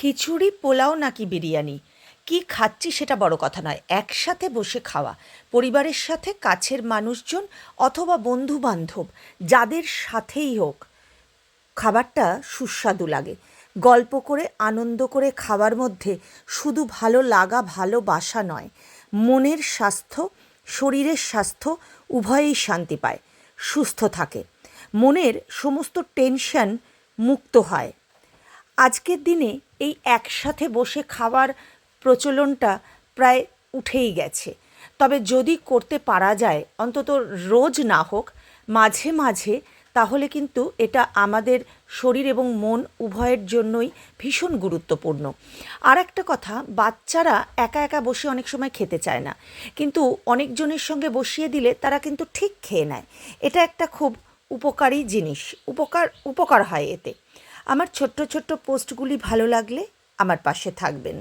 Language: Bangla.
খিচুড়ি, পোলাও নাকি বিরিয়ানি, কী খাচ্ছি সেটা বড় কথা নয়, একসাথে বসে খাওয়া, পরিবারের সাথে, কাছের মানুষজন অথবা বন্ধুবান্ধব যাদের সাথেই হোক, খাবারটা সুস্বাদু লাগে। গল্প করে আনন্দ করে খাওয়ার মধ্যে শুধু ভালো লাগা, ভালোবাসা নয়, মনের স্বাস্থ্য, শরীরের স্বাস্থ্য উভয়েই শান্তি পায়, সুস্থ থাকে, মনের সমস্ত টেনশন মুক্ত হয়। আজকের দিনে এই একসাথে বসে খাওয়ার প্রচলনটা প্রায় উঠেই গেছে। তবে যদি করতে পারা যায়, অন্তত রোজ না হোক, মাঝে মাঝে, তাহলে কিন্তু এটা আমাদের শরীর এবং মন উভয়ের জন্যই ভীষণ গুরুত্বপূর্ণ। আর একটা কথা, বাচ্চারা একা একা বসে অনেক সময় খেতে চায় না, কিন্তু অনেকজনের সঙ্গে বসিয়ে দিলে তারা কিন্তু ঠিক খেয়ে নেয়। এটা একটা খুব উপকারী জিনিস, উপকার হয় এতে। আমার ছোট্ট ছোট্ট পোস্টগুলি ভালো লাগলে আমার পাশে থাকবেন।